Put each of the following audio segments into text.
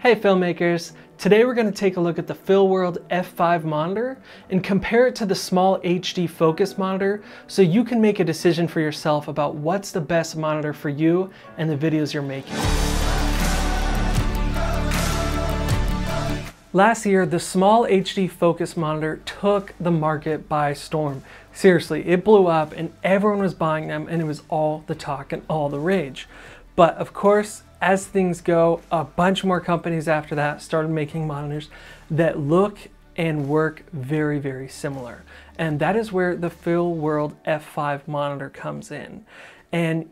Hey filmmakers, today we're going to take a look at the Feelworld F5 monitor and compare it to the SmallHD focus monitor so you can make a decision for yourself about what's the best monitor for you and the videos you're making. Last year, the SmallHD focus monitor took the market by storm. Seriously, it blew up and everyone was buying them and it was all the talk and all the rage. But of course, as things go, a bunch more companies after that started making monitors that look and work very, very similar. And that is where the Feelworld F5 monitor comes in. And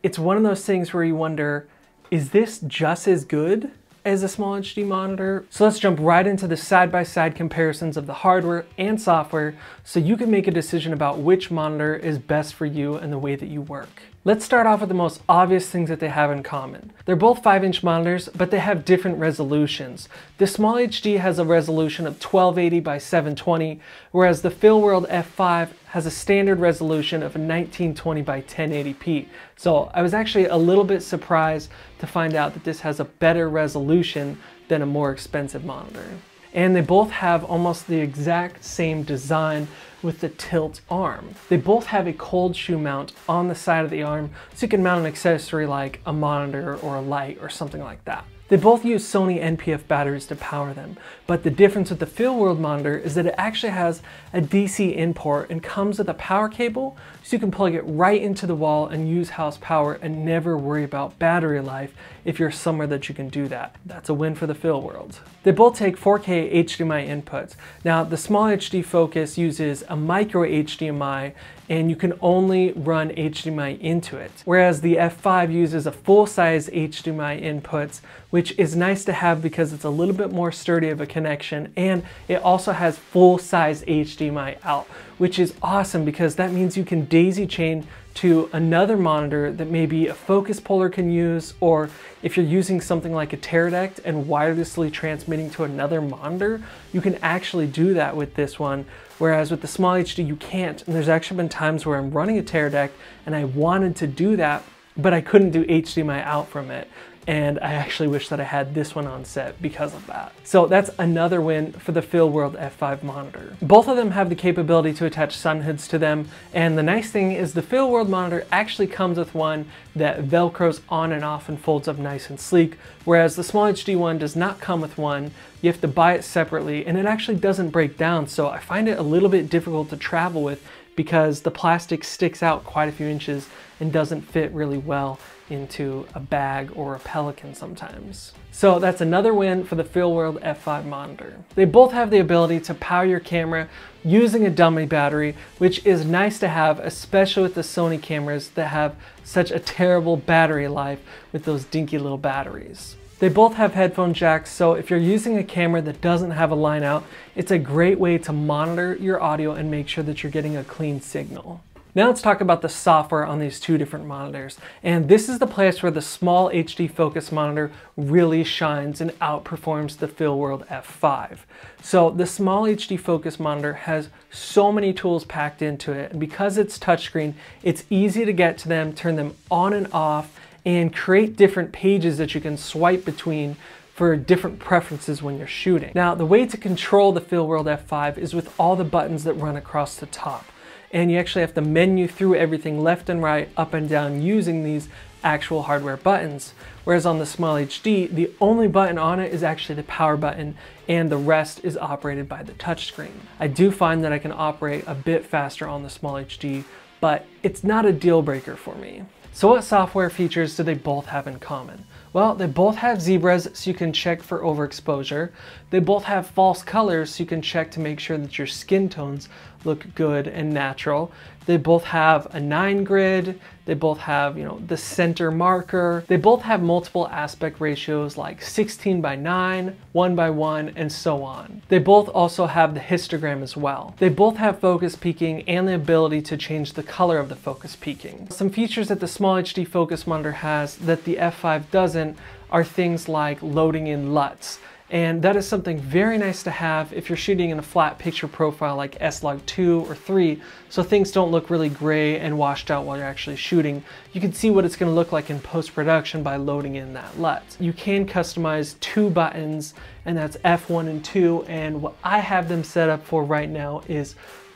it's one of those things where you wonder, is this just as good as a SmallHD monitor? So let's jump right into the side-by-side comparisons of the hardware and software so you can make a decision about which monitor is best for you and the way that you work. Let's start off with the most obvious things that they have in common. They're both 5-inch monitors, but they have different resolutions. The SmallHD has a resolution of 1280 by 720, whereas the Feelworld F5 has a standard resolution of 1920 by 1080p. So I was actually a little bit surprised to find out that this has a better resolution than a more expensive monitor. And they both have almost the exact same design with the tilt arm. They both have a cold shoe mount on the side of the arm so you can mount an accessory like a monitor or a light or something like that. They both use Sony NPF batteries to power them, but the difference with the Feelworld monitor is that it actually has a DC in port and comes with a power cable so you can plug it right into the wall and use house power and never worry about battery life if you're somewhere that you can do that. That's a win for the Feelworld. They both take 4K HDMI inputs. Now the SmallHD Focus uses a micro HDMI and you can only run HDMI into it, whereas the F5 uses a full-size HDMI inputs, which is nice to have because it's a little bit more sturdy of a connection, and it also has full-size HDMI out, which is awesome because that means you can daisy chain to another monitor that maybe a focus puller can use, or if you're using something like a Teradect and wirelessly transmitting to another monitor, you can actually do that with this one, whereas with the SmallHD you can't. And there's actually been times where I'm running a Teradect and I wanted to do that, but I couldn't do HDMI out from it. And I actually wish that I had this one on set because of that. So that's another win for the Feelworld F5 monitor. Both of them have the capability to attach sun hoods to them, and the nice thing is the Feelworld monitor actually comes with one that velcros on and off and folds up nice and sleek, whereas the SmallHD one does not come with one. You have to buy it separately and it actually doesn't break down, so I find it a little bit difficult to travel with because the plastic sticks out quite a few inches and doesn't fit really well into a bag or a Pelican sometimes. So that's another win for the Feelworld F5 monitor. They both have the ability to power your camera using a dummy battery, which is nice to have, especially with the Sony cameras that have such a terrible battery life with those dinky little batteries. They both have headphone jacks, so if you're using a camera that doesn't have a line out, it's a great way to monitor your audio and make sure that you're getting a clean signal. Now let's talk about the software on these two different monitors. And this is the place where the SmallHD focus monitor really shines and outperforms the Feelworld F5. So the SmallHD focus monitor has so many tools packed into it, and because it's touchscreen, it's easy to get to them, turn them on and off, and create different pages that you can swipe between for different preferences when you're shooting. Now, the way to control the Feelworld F5 is with all the buttons that run across the top. And you actually have to menu through everything left and right, up and down using these actual hardware buttons. Whereas on the SmallHD, the only button on it is actually the power button and the rest is operated by the touchscreen. I do find that I can operate a bit faster on the SmallHD, but it's not a deal breaker for me. So what software features do they both have in common? Well, they both have zebras so you can check for overexposure. They both have false colors so you can check to make sure that your skin tones look good and natural. They both have a 9 grid. They both have, the center marker. They both have multiple aspect ratios like 16 by 9, 1 by 1, and so on. They both also have the histogram as well. They both have focus peaking and the ability to change the color of the focus peaking. Some features that the SmallHD focus monitor has that the F5 doesn't are things like loading in LUTs. And that is something very nice to have if you're shooting in a flat picture profile like S-Log2 or 3, so things don't look really gray and washed out while you're actually shooting. You can see what it's going to look like in post-production by loading in that LUT. You can customize 2 buttons, and that's F1 and 2, and what I have them set up for right now is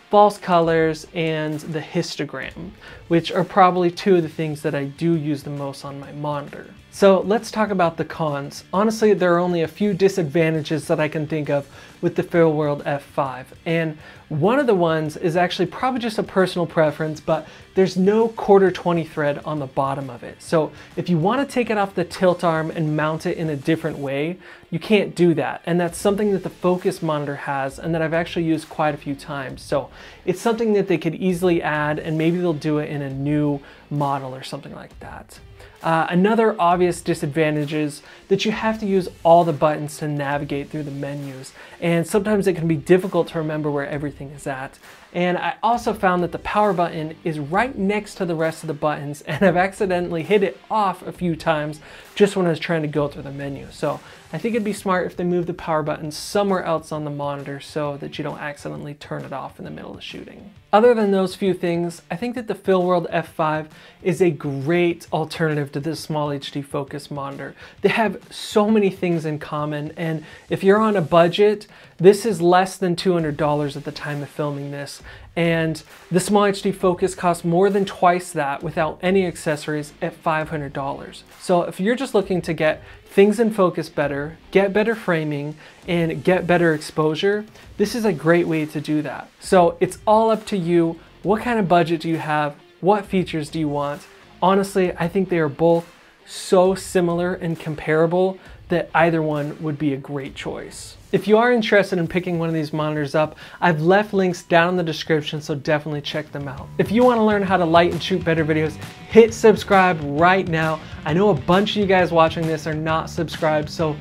false colors and the histogram, which are probably 2 of the things that I do use the most on my monitor. So let's talk about the cons. Honestly, there are only a few disadvantages that I can think of with the Feelworld F5. And one of the ones is actually probably just a personal preference, but there's no 1/4-20 thread on the bottom of it. So if you want to take it off the tilt arm and mount it in a different way, you can't do that. And that's something that the Focus monitor has and that I've actually used quite a few times. So it's something that they could easily add, and maybe they'll do it in a new model or something like that. Another obvious disadvantage is that you have to use all the buttons to navigate through the menus, and sometimes it can be difficult to remember where everything is at. And I also found that the power button is right next to the rest of the buttons, and I've accidentally hit it off a few times just when I was trying to go through the menu. So I think it'd be smart if they move the power button somewhere else on the monitor so that you don't accidentally turn it off in the middle of shooting. Other than those few things, I think that the Feelworld F5 is a great alternative to this SmallHD Focus monitor. They have so many things in common, and if you're on a budget, this is less than $200 at the time of filming this, and the SmallHD Focus costs more than twice that without any accessories at $500. So if you're just looking to get things in focus better, get better framing, and get better exposure, this is a great way to do that. So it's all up to you. What kind of budget do you have? What features do you want? Honestly, I think they are both so similar and comparable that either one would be a great choice. If you are interested in picking one of these monitors up, I've left links down in the description, so definitely check them out. If you want to learn how to light and shoot better videos, hit subscribe right now. I know a bunch of you guys watching this are not subscribed, so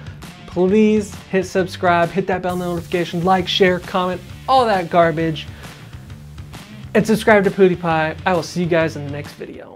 please hit subscribe, hit that bell notification, like, share, comment, all that garbage, and subscribe to PewDiePie. I will see you guys in the next video.